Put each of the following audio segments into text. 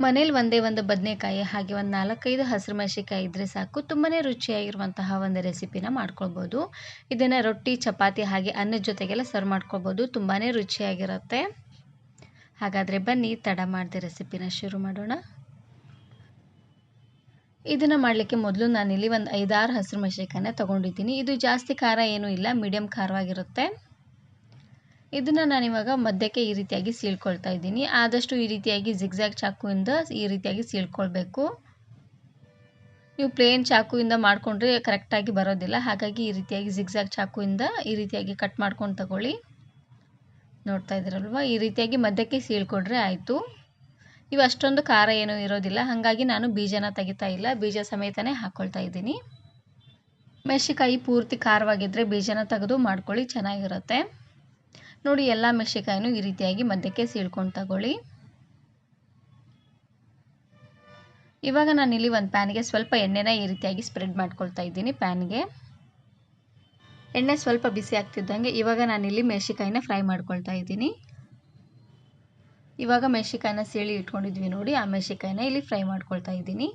ಮನೇಲಿ ಒಂದೇ ಒಂದು ಬದನೆಕಾಯಿ ಹಾಗೆ ಒಂದು 4-5 ಹಸಿರು ಮೆಣಸಿನಕಾಯಿ ಇದ್ದರೆ ಸಾಕು. ತುಂಬಾ ರುಚಿಯಾಗಿರುವಂತಹ ಒಂದು ರೆಸಿಪಿನ ಮಾಡ್ಕೊಳ್ಬೋದು. ಇದನ್ನು ರೊಟ್ಟಿ, ಚಪಾತಿ ಹಾಗೆ ಅನ್ನದ ಜೊತೆಗೆಲ್ಲ ಸರ್ವ್ ಮಾಡ್ಕೊಳ್ಬೋದು. ತುಂಬಾ ರುಚಿಯಾಗಿರುತ್ತೆ. ಹಾಗಾದರೆ ಬನ್ನಿ ತಡ ಮಾಡದೆ ರೆಸಿಪಿನ ಶುರು ಮಾಡೋಣ. ಇದನ್ನು ಮಾಡಲಿಕ್ಕೆ ಮೊದಲು ನಾನಿಲ್ಲಿ ಒಂದು 5-6 ಹಸಿರು ಮೆಣಸಿನಕಾಯಿನ ತೊಗೊಂಡಿದ್ದೀನಿ. ಇದು ಜಾಸ್ತಿ ಖಾರ ಏನೂ ಇಲ್ಲ, ಮೀಡಿಯಮ್ ಖಾರವಾಗಿರುತ್ತೆ. ಇದನ್ನು ನಾನಿವಾಗ ಮಧ್ಯಕ್ಕೆ ಈ ರೀತಿಯಾಗಿ ಸೀಳ್ಕೊಳ್ತಾ ಇದ್ದೀನಿ. ಆದಷ್ಟು ಈ ರೀತಿಯಾಗಿ ಜಿಗ್ಜ್ಯಾಗ್ ಚಾಕುವಿಂದ ಈ ರೀತಿಯಾಗಿ ಸೀಳ್ಕೊಳ್ಬೇಕು. ನೀವು ಪ್ಲೇನ್ ಚಾಕುವಿಂದ ಮಾಡಿಕೊಂಡ್ರೆ ಕರೆಕ್ಟಾಗಿ ಬರೋದಿಲ್ಲ. ಹಾಗಾಗಿ ಈ ರೀತಿಯಾಗಿ ಜಿಗ್ಜ್ಯಾಗ್ ಚಾಕುವಿಂದ ಈ ರೀತಿಯಾಗಿ ಕಟ್ ಮಾಡ್ಕೊಂಡು ತಗೊಳ್ಳಿ. ನೋಡ್ತಾ ಇದ್ದೀರಲ್ವ, ಈ ರೀತಿಯಾಗಿ ಮಧ್ಯಕ್ಕೆ ಸೀಳ್ಕೊಡ್ರೆ ಆಯಿತು. ಇವು ಅಷ್ಟೊಂದು ಖಾರ ಏನೂ ಇರೋದಿಲ್ಲ, ಹಾಗಾಗಿ ನಾನು ಬೀಜನ ತೆಗಿತಾ ಇಲ್ಲ, ಬೀಜ ಸಮೇತನೇ ಹಾಕ್ಕೊಳ್ತಾ ಇದ್ದೀನಿ. ಮೆಣಸಿನಕಾಯಿ ಪೂರ್ತಿ ಖಾರವಾಗಿದ್ದರೆ ಬೀಜನ ತೆಗೆದು ಮಾಡ್ಕೊಳ್ಳಿ, ಚೆನ್ನಾಗಿರುತ್ತೆ. ನೋಡಿ, ಎಲ್ಲ ಮೆಣಸಿನಕಾಯಿನೂ ಈ ರೀತಿಯಾಗಿ ಮಧ್ಯಕ್ಕೆ ಸೀಳ್ಕೊಂಡು ತಗೊಳ್ಳಿ. ಇವಾಗ ನಾನಿಲ್ಲಿ ಒಂದು ಪ್ಯಾನಿಗೆ ಸ್ವಲ್ಪ ಎಣ್ಣೆನ ಈ ರೀತಿಯಾಗಿ ಸ್ಪ್ರೆಡ್ ಮಾಡ್ಕೊಳ್ತಾ ಇದ್ದೀನಿ. ಪ್ಯಾನ್ಗೆ ಎಣ್ಣೆ ಸ್ವಲ್ಪ ಬಿಸಿ ಆಗ್ತಿದ್ದಂಗೆ ಇವಾಗ ನಾನಿಲ್ಲಿ ಮೆಣಸಿನಕಾಯಿನ ಫ್ರೈ ಮಾಡ್ಕೊಳ್ತಾ ಇದ್ದೀನಿ. ಇವಾಗ ಮೆಣಸಿನಕಾಯಿನ ಸೀಳಿ ಇಟ್ಕೊಂಡಿದ್ವಿ ನೋಡಿ, ಆ ಮೆಣಸಿನಕಾಯಿನ ಇಲ್ಲಿ ಫ್ರೈ ಮಾಡ್ಕೊಳ್ತಾ ಇದ್ದೀನಿ.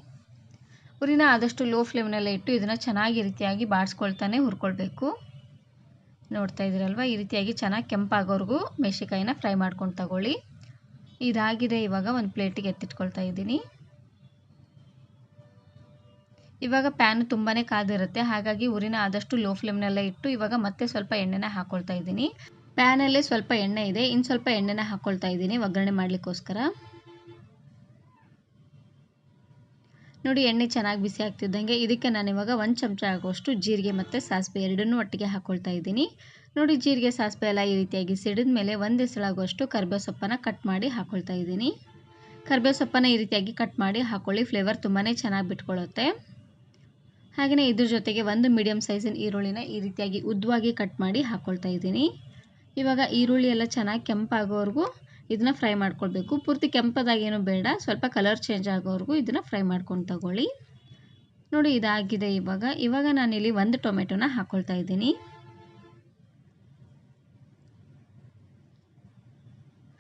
ಉರಿನ ಆದಷ್ಟು ಲೋ ಫ್ಲೇಮ್ನಲ್ಲೇ ಇಟ್ಟು ಇದನ್ನು ಚೆನ್ನಾಗಿ ಈ ರೀತಿಯಾಗಿ ಬಾಡಿಸ್ಕೊಳ್ತಾನೆ ಹುರ್ಕೊಳ್ಬೇಕು. ನೋಡ್ತಾ ಇದ್ದೀರಲ್ವ, ಈ ರೀತಿಯಾಗಿ ಚೆನ್ನಾಗಿ ಕೆಂಪಾಗೋವರೆಗೂ ಮೆಣಸಿನಕಾಯಿನ ಫ್ರೈ ಮಾಡ್ಕೊಂಡು ತಗೊಳ್ಳಿ. ಇದಾಗಿದೆ, ಇವಾಗ ಒಂದು ಪ್ಲೇಟಿಗೆ ಎತ್ತಿಟ್ಕೊಳ್ತಾ ಇದ್ದೀನಿ. ಇವಾಗ ಪ್ಯಾನ್ ತುಂಬಾ ಕಾದಿರುತ್ತೆ, ಹಾಗಾಗಿ ಉರಿನ ಆದಷ್ಟು ಲೋ ಫ್ಲೇಮ್ನಲ್ಲೇ ಇಟ್ಟು ಇವಾಗ ಮತ್ತೆ ಸ್ವಲ್ಪ ಎಣ್ಣೆನ ಹಾಕ್ಕೊಳ್ತಾ ಇದ್ದೀನಿ. ಪ್ಯಾನಲ್ಲೇ ಸ್ವಲ್ಪ ಎಣ್ಣೆ ಇದೆ, ಇನ್ನು ಸ್ವಲ್ಪ ಎಣ್ಣೆನ ಹಾಕ್ಕೊಳ್ತಾ ಇದ್ದೀನಿ ಒಗ್ಗರಣೆ ಮಾಡಲಿಕ್ಕೋಸ್ಕರ. ನೋಡಿ, ಎಣ್ಣೆ ಚೆನ್ನಾಗಿ ಬಿಸಿ ಆಗ್ತಿದ್ದಂಗೆ ಇದಕ್ಕೆ ನಾನಿವಾಗ 1 ಚಮಚ ಆಗುವಷ್ಟು ಜೀರಿಗೆ ಮತ್ತು ಸಾಸಿವೆ ಎರಡನ್ನೂ ಒಟ್ಟಿಗೆ ಹಾಕ್ಕೊಳ್ತಾ ಇದ್ದೀನಿ. ನೋಡಿ, ಜೀರಿಗೆ ಸಾಸಿವೆ ಎಲ್ಲ ಈ ರೀತಿಯಾಗಿ ಸಿಡಿದ ಮೇಲೆ 1 ಎಸಳಾಗುವಷ್ಟು ಕರಿಬೇವು ಸೊಪ್ಪನ್ನು ಕಟ್ ಮಾಡಿ ಹಾಕ್ಕೊಳ್ತಾ ಇದ್ದೀನಿ. ಕರಿಬೇವು ಸೊಪ್ಪನ್ನು ಈ ರೀತಿಯಾಗಿ ಕಟ್ ಮಾಡಿ ಹಾಕ್ಕೊಳ್ಳಿ, ಫ್ಲೇವರ್ ತುಂಬಾ ಚೆನ್ನಾಗಿ ಬಿಟ್ಕೊಳ್ಳುತ್ತೆ. ಹಾಗೆಯೇ ಇದ್ರ ಜೊತೆಗೆ ಒಂದು ಮೀಡಿಯಮ್ ಸೈಜಿನ ಈರುಳ್ಳಿನ ಈ ರೀತಿಯಾಗಿ ಉದ್ದವಾಗಿ ಕಟ್ ಮಾಡಿ ಹಾಕ್ಕೊಳ್ತಾ ಇದ್ದೀನಿ. ಇವಾಗ ಈರುಳ್ಳಿ ಎಲ್ಲ ಚೆನ್ನಾಗಿ ಕೆಂಪಾಗೋವರೆಗೂ ಇದನ್ನು ಫ್ರೈ ಮಾಡ್ಕೊಳ್ಬೇಕು. ಪೂರ್ತಿ ಕೆಂಪದಾಗೇನು ಬೇಡ, ಸ್ವಲ್ಪ ಕಲರ್ ಚೇಂಜ್ ಆಗೋವರೆಗೂ ಇದನ್ನು ಫ್ರೈ ಮಾಡ್ಕೊಂಡು ತಗೊಳ್ಳಿ. ನೋಡಿ, ಇದಾಗಿದೆ. ಇವಾಗ ನಾನಿಲ್ಲಿ 1 ಟೊಮೆಟೊನ ಹಾಕ್ಕೊಳ್ತಾ ಇದ್ದೀನಿ.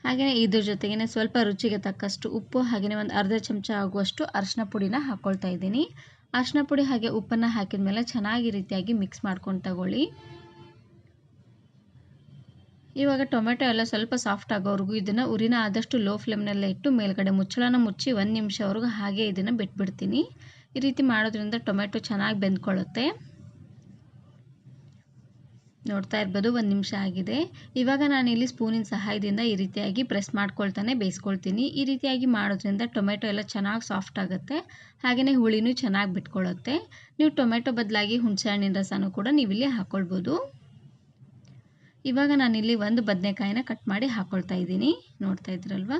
ಹಾಗೆಯೇ ಇದ್ರ ಜೊತೆಗೇ ಸ್ವಲ್ಪ ರುಚಿಗೆ ತಕ್ಕಷ್ಟು ಉಪ್ಪು, ಹಾಗೆಯೇ ಒಂದು ಅರ್ಧ ಚಮಚ ಆಗುವಷ್ಟು ಅರಿಶಿನ ಪುಡಿನ ಹಾಕ್ಕೊಳ್ತಾ ಇದ್ದೀನಿ. ಅರಿಶಿನ ಪುಡಿ ಹಾಗೆ ಉಪ್ಪನ್ನು ಹಾಕಿದ ಮೇಲೆ ಚೆನ್ನಾಗಿ ರೀತಿಯಾಗಿ ಮಿಕ್ಸ್ ಮಾಡ್ಕೊಂಡು ತಗೊಳ್ಳಿ. ಇವಾಗ ಟೊಮೆಟೊ ಎಲ್ಲ ಸ್ವಲ್ಪ ಸಾಫ್ಟ್ ಆಗೋವರೆಗೂ ಇದನ್ನು ಉರಿನ ಆದಷ್ಟು ಲೋ ಫ್ಲೇಮ್ನಲ್ಲೇ ಇಟ್ಟು ಮೇಲ್ಗಡೆ ಮುಚ್ಚಳನ ಮುಚ್ಚಿ 1 ನಿಮಿಷವರೆಗೂ ಹಾಗೆ ಇದನ್ನು ಬಿಟ್ಬಿಡ್ತೀನಿ. ಈ ರೀತಿ ಮಾಡೋದ್ರಿಂದ ಟೊಮೆಟೊ ಚೆನ್ನಾಗಿ ಬೆಂದ್ಕೊಳ್ಳುತ್ತೆ. ನೋಡ್ತಾ ಇರ್ಬೋದು, 1 ನಿಮಿಷ ಆಗಿದೆ. ಇವಾಗ ನಾನಿಲ್ಲಿ ಸ್ಪೂನಿನ ಸಹಾಯದಿಂದ ಈ ರೀತಿಯಾಗಿ ಪ್ರೆಸ್ ಮಾಡ್ಕೊಳ್ತಾನೆ ಬೇಯಿಸ್ಕೊಳ್ತೀನಿ. ಈ ರೀತಿಯಾಗಿ ಮಾಡೋದ್ರಿಂದ ಟೊಮೆಟೊ ಎಲ್ಲ ಚೆನ್ನಾಗಿ ಸಾಫ್ಟ್ ಆಗುತ್ತೆ, ಹಾಗೆಯೇ ಹುಳಿನೂ ಚೆನ್ನಾಗಿ ಬಿಟ್ಕೊಳ್ಳುತ್ತೆ. ನೀವು ಟೊಮೆಟೊ ಬದಲಾಗಿ ಹುಣಸೆಹಣ್ಣಿನ ರಸನೂ ಕೂಡ ನೀವಿಲ್ಲಿ ಹಾಕ್ಕೊಳ್ಬೋದು. ಇವಾಗ ನಾನಿಲ್ಲಿ 1 ಬದನೆಕಾಯಿನ ಕಟ್ ಮಾಡಿ ಹಾಕ್ಕೊಳ್ತಾ ಇದ್ದೀನಿ. ನೋಡ್ತಾ ಇದ್ದೀರಲ್ವ,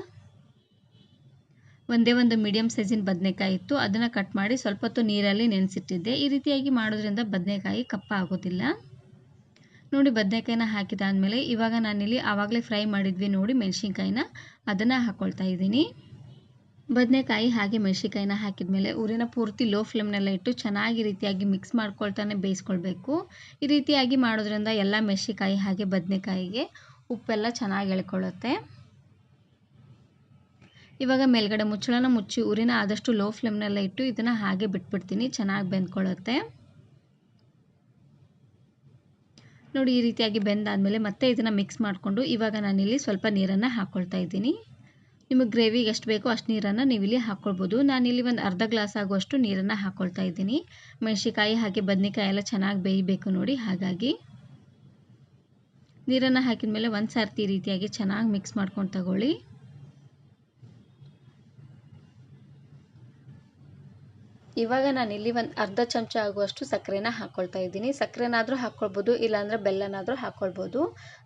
ಒಂದೇ ಒಂದು ಮೀಡಿಯಮ್ ಸೈಜಿನ ಬದನೆಕಾಯಿ ಇತ್ತು, ಅದನ್ನು ಕಟ್ ಮಾಡಿ ಸ್ವಲ್ಪ ಹೊತ್ತು ನೀರಲ್ಲಿ ನೆನೆಸಿಟ್ಟಿದ್ದೆ. ಈ ರೀತಿಯಾಗಿ ಮಾಡೋದ್ರಿಂದ ಬದನೆಕಾಯಿ ಕಪ್ಪ ಆಗೋದಿಲ್ಲ. ನೋಡಿ, ಬದನೆಕಾಯಿನ ಹಾಕಿದಾದ್ಮೇಲೆ ಇವಾಗ ನಾನಿಲ್ಲಿ ಆವಾಗಲೇ ಫ್ರೈ ಮಾಡಿದ್ವಿ ನೋಡಿ ಮೆಣಸಿನಕಾಯಿನ, ಅದನ್ನು ಹಾಕ್ಕೊಳ್ತಾ ಇದ್ದೀನಿ. ಬದನೆಕಾಯಿ ಹಾಗೆ ಮೆಣಸಿನಕಾಯಿನ ಹಾಕಿದ್ಮೇಲೆ ಉರಿನ ಪೂರ್ತಿ ಲೋ ಫ್ಲೇಮ್ನಲ್ಲೇ ಇಟ್ಟು ಚೆನ್ನಾಗಿ ರೀತಿಯಾಗಿ ಮಿಕ್ಸ್ ಮಾಡ್ಕೊಳ್ತಾನೆ ಬೇಯಿಸ್ಕೊಳ್ಬೇಕು. ಈ ರೀತಿಯಾಗಿ ಮಾಡೋದ್ರಿಂದ ಎಲ್ಲ ಮೆಣಸಿನಕಾಯಿ ಹಾಗೆ ಬದನೆಕಾಯಿಗೆ ಉಪ್ಪೆಲ್ಲ ಚೆನ್ನಾಗಿ ಎಳ್ಕೊಳ್ಳುತ್ತೆ. ಇವಾಗ ಮೇಲ್ಗಡೆ ಮುಚ್ಚಳನ ಮುಚ್ಚಿ ಉರಿನ ಆದಷ್ಟು ಲೋ ಫ್ಲೇಮ್ನಲ್ಲೇ ಇಟ್ಟು ಇದನ್ನು ಹಾಗೆ ಬಿಟ್ಬಿಡ್ತೀನಿ, ಚೆನ್ನಾಗಿ ಬೆಂದ್ಕೊಳ್ಳುತ್ತೆ. ನೋಡಿ, ಈ ರೀತಿಯಾಗಿ ಬೆಂದಾದಮೇಲೆ ಮತ್ತೆ ಇದನ್ನು ಮಿಕ್ಸ್ ಮಾಡಿಕೊಂಡು ಇವಾಗ ನಾನಿಲ್ಲಿ ಸ್ವಲ್ಪ ನೀರನ್ನು ಹಾಕ್ಕೊಳ್ತಾ ಇದ್ದೀನಿ. ನಿಮಗೆ ಗ್ರೇವಿಗೆ ಎಷ್ಟು ಬೇಕೋ ಅಷ್ಟು ನೀರನ್ನು ನೀವಿಲ್ಲಿ ಹಾಕ್ಕೊಳ್ಬೋದು. ನಾನಿಲ್ಲಿ ಒಂದು ಅರ್ಧ ಗ್ಲಾಸ್ ಆಗುವಷ್ಟು ನೀರನ್ನು ಹಾಕ್ಕೊಳ್ತಾ ಇದ್ದೀನಿ. ಮೆಣಸಿನಕಾಯಿ ಹಾಗೆ ಬದನೆಕಾಯಿ ಎಲ್ಲ ಚೆನ್ನಾಗಿ ಬೇಯಬೇಕು ನೋಡಿ, ಹಾಗಾಗಿ ನೀರನ್ನು ಹಾಕಿದ ಮೇಲೆ ಒಂದು ಸರ್ತಿ ಈ ರೀತಿಯಾಗಿ ಚೆನ್ನಾಗಿ ಮಿಕ್ಸ್ ಮಾಡ್ಕೊಂಡು ತಗೊಳ್ಳಿ. ಇವಾಗ ನಾನಿಲ್ಲಿ ಒಂದು ಅರ್ಧ ಚಮಚ ಆಗುವಷ್ಟು ಸಕ್ಕರೆನ ಹಾಕ್ಕೊಳ್ತಾ ಇದ್ದೀನಿ. ಸಕ್ಕರೆನಾದರೂ ಹಾಕ್ಕೊಳ್ಬೋದು, ಇಲ್ಲಾಂದರೆ ಬೆಲ್ಲನಾದರೂ ಹಾಕ್ಕೊಳ್ಬೋದು.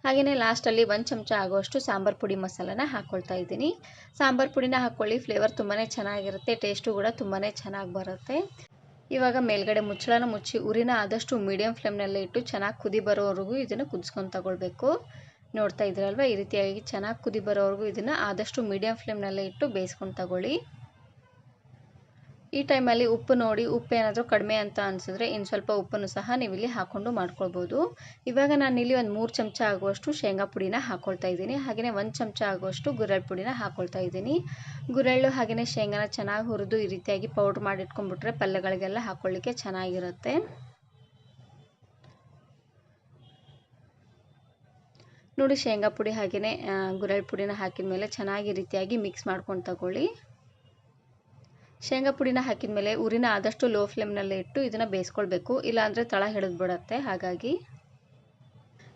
ಹಾಗೆಯೇ ಲಾಸ್ಟಲ್ಲಿ 1 ಚಮಚ ಆಗುವಷ್ಟು ಸಾಂಬಾರು ಪುಡಿ ಮಸಾಲನ ಹಾಕ್ಕೊಳ್ತಾ ಇದ್ದೀನಿ. ಸಾಂಬಾರು ಪುಡಿನ ಹಾಕ್ಕೊಳ್ಳಿ, ಫ್ಲೇವರ್ ತುಂಬಾ ಚೆನ್ನಾಗಿರುತ್ತೆ, ಟೇಸ್ಟು ಕೂಡ ತುಂಬಾ ಚೆನ್ನಾಗಿ ಬರುತ್ತೆ. ಇವಾಗ ಮೇಲ್ಗಡೆ ಮುಚ್ಚಳನ ಮುಚ್ಚಿ ಉರಿನ ಆದಷ್ಟು ಮೀಡಿಯಮ್ ಫ್ಲೇಮ್ನಲ್ಲೇ ಇಟ್ಟು ಚೆನ್ನಾಗಿ ಕುದಿ ಬರೋವರೆಗೂ ಇದನ್ನು ಕುದಿಸ್ಕೊಂಡು ತಗೊಳ್ಬೇಕು. ನೋಡ್ತಾ ಇದ್ದೀರಲ್ವ, ಈ ರೀತಿಯಾಗಿ ಚೆನ್ನಾಗಿ ಕುದಿ ಬರೋವರೆಗೂ ಇದನ್ನು ಆದಷ್ಟು ಮೀಡಿಯಮ್ ಫ್ಲೇಮ್ನಲ್ಲೇ ಇಟ್ಟು ಬೇಯಿಸ್ಕೊಂಡು ತಗೊಳ್ಳಿ. ಈ ಟೈಮಲ್ಲಿ ಉಪ್ಪು ನೋಡಿ, ಉಪ್ಪು ಏನಾದರೂ ಕಡಿಮೆ ಅಂತ ಅನಿಸಿದ್ರೆ ಇನ್ನು ಸ್ವಲ್ಪ ಉಪ್ಪನ್ನು ಸಹ ನೀವಿಲ್ಲಿ ಹಾಕ್ಕೊಂಡು ಮಾಡ್ಕೊಳ್ಬೋದು. ಇವಾಗ ನಾನಿಲ್ಲಿ ಒಂದು 3 ಚಮಚ ಆಗುವಷ್ಟು ಶೇಂಗಾ ಪುಡಿನ ಹಾಕ್ಕೊಳ್ತಾ ಇದ್ದೀನಿ. ಹಾಗೆಯೇ 1 ಚಮಚ ಆಗುವಷ್ಟು ಗುರೆಳ್ಳು ಪುಡಿನ ಹಾಕ್ಕೊಳ್ತಾ ಇದ್ದೀನಿ. ಗುರೆಳ್ಳು ಹಾಗೆಯೇ ಶೇಂಗಾನ ಚೆನ್ನಾಗಿ ಹುರಿದು ಈ ರೀತಿಯಾಗಿ ಪೌಡ್ರ್ ಮಾಡಿ ಇಟ್ಕೊಂಡ್ಬಿಟ್ರೆ ಪಲ್ಯಗಳಿಗೆಲ್ಲ ಹಾಕ್ಕೊಳ್ಳಿಕ್ಕೆ ಚೆನ್ನಾಗಿರುತ್ತೆ. ನೋಡಿ, ಶೇಂಗಾ ಪುಡಿ ಹಾಗೆಯೇ ಗುರೆಳ್ಳು ಪುಡಿನ ಹಾಕಿದ ಮೇಲೆ ಚೆನ್ನಾಗಿ ಈ ರೀತಿಯಾಗಿ ಮಿಕ್ಸ್ ಮಾಡ್ಕೊಂಡು ತಗೊಳ್ಳಿ. ಶೇಂಗಾ ಪುಡಿನ ಹಾಕಿದ ಮೇಲೆ ಉರಿನ ಆದಷ್ಟು ಲೋ ಫ್ಲೇಮ್ನಲ್ಲೇ ಇಟ್ಟು ಇದನ್ನು ಬೇಯಿಸ್ಕೊಳ್ಬೇಕು, ಇಲ್ಲಾಂದರೆ ತಳ ಹಿಡಿದ್ಬಿಡುತ್ತೆ. ಹಾಗಾಗಿ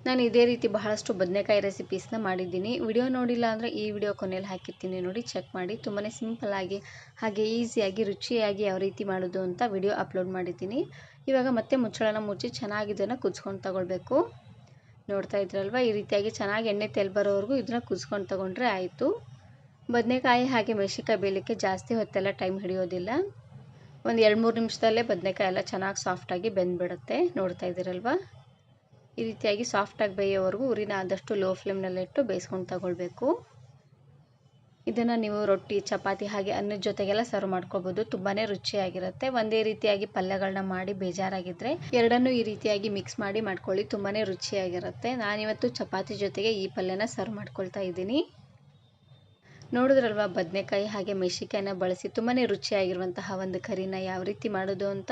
ನಾನು ಇದೇ ರೀತಿ ಬಹಳಷ್ಟು ಬದನೆಕಾಯಿ ರೆಸಿಪೀಸ್ನ ಮಾಡಿದ್ದೀನಿ. ವಿಡಿಯೋ ನೋಡಿಲ್ಲ ಅಂದರೆ ಈ ವಿಡಿಯೋ ಕೊನೆಯಲ್ಲಿ ಹಾಕಿರ್ತೀನಿ, ನೋಡಿ ಚೆಕ್ ಮಾಡಿ. ತುಂಬಾ ಸಿಂಪಲ್ಲಾಗಿ ಹಾಗೆ ಈಸಿಯಾಗಿ ರುಚಿಯಾಗಿ ಯಾವ ರೀತಿ ಮಾಡೋದು ಅಂತ ವಿಡಿಯೋ ಅಪ್ಲೋಡ್ ಮಾಡಿದ್ದೀನಿ. ಇವಾಗ ಮತ್ತೆ ಮುಚ್ಚಳನ ಮುಚ್ಚಿ ಚೆನ್ನಾಗಿ ಇದನ್ನು ಕುದಿಸ್ಕೊಂಡು ತಗೊಳ್ಬೇಕು. ನೋಡ್ತಾ ಇದ್ರಲ್ವ, ಈ ರೀತಿಯಾಗಿ ಚೆನ್ನಾಗಿ ಎಣ್ಣೆ ತೆಲ್ ಬರೋವರೆಗೂ ಇದನ್ನು ಕುದಿಸ್ಕೊಂಡು ತಗೊಂಡ್ರೆ ಆಯಿತು. ಬದನೆಕಾಯಿ ಹಾಗೆ ಮೆಣಸಿನ್ಕಾಯಿ ಬೇಯಲಿಕ್ಕೆ ಜಾಸ್ತಿ ಹೊತ್ತೆಲ್ಲ ಟೈಮ್ ಹಿಡಿಯೋದಿಲ್ಲ. ಒಂದು 2-3 ನಿಮಿಷದಲ್ಲೇ ಬದನೆಕಾಯಿ ಎಲ್ಲ ಚೆನ್ನಾಗಿ ಸಾಫ್ಟಾಗಿ ಬೆಂದ್ಬಿಡುತ್ತೆ. ನೋಡ್ತಾ ಇದ್ದೀರಲ್ವ, ಈ ರೀತಿಯಾಗಿ ಸಾಫ್ಟಾಗಿ ಬೇಯೋವರೆಗೂ ಉರಿನ ಆದಷ್ಟು ಲೋ ಫ್ಲೇಮ್ನಲ್ಲಿಟ್ಟು ಬೇಯಿಸ್ಕೊಂಡು ತಗೊಳ್ಬೇಕು. ಇದನ್ನು ನೀವು ರೊಟ್ಟಿ, ಚಪಾತಿ ಹಾಗೆ ಅನ್ನದ ಜೊತೆಗೆಲ್ಲ ಸರ್ವ್ ಮಾಡ್ಕೊಬೋದು. ತುಂಬಾ ರುಚಿಯಾಗಿರುತ್ತೆ. ಒಂದೇ ರೀತಿಯಾಗಿ ಪಲ್ಯಗಳನ್ನ ಮಾಡಿ ಬೇಜಾರಾಗಿದ್ದರೆ ಎರಡನ್ನೂ ಈ ರೀತಿಯಾಗಿ ಮಿಕ್ಸ್ ಮಾಡಿ ಮಾಡ್ಕೊಳ್ಳಿ, ತುಂಬಾ ರುಚಿಯಾಗಿರುತ್ತೆ. ನಾನಿವತ್ತು ಚಪಾತಿ ಜೊತೆಗೆ ಈ ಪಲ್ಯನ ಸರ್ವ್ ಮಾಡ್ಕೊಳ್ತಾ ಇದ್ದೀನಿ. ನೋಡಿದ್ರಲ್ವ, ಬದನೆಕಾಯಿ ಹಾಗೆ ಮೆಣಸಿನ್ಕಾಯಿನ ಬಳಸಿ ತುಂಬಾ ರುಚಿಯಾಗಿರುವಂತಹ ಒಂದು ಕರಿನ ಯಾವ ರೀತಿ ಮಾಡೋದು ಅಂತ.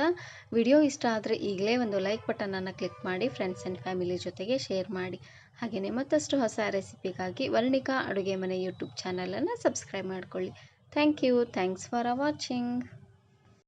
ವಿಡಿಯೋ ಇಷ್ಟ ಆದರೆ ಈಗಲೇ ಒಂದು ಲೈಕ್ ಬಟನನ್ನು ಕ್ಲಿಕ್ ಮಾಡಿ, ಫ್ರೆಂಡ್ಸ್ ಆ್ಯಂಡ್ ಫ್ಯಾಮಿಲಿ ಜೊತೆಗೆ ಶೇರ್ ಮಾಡಿ. ಹಾಗೆಯೇ ಮತ್ತಷ್ಟು ಹೊಸ ರೆಸಿಪಿಗಾಗಿ ವರ್ಣಿಕಾ ಅಡುಗೆ ಮನೆ ಯೂಟ್ಯೂಬ್ ಚಾನಲನ್ನು ಸಬ್ಸ್ಕ್ರೈಬ್ ಮಾಡ್ಕೊಳ್ಳಿ. Thank you. Thanks for watching.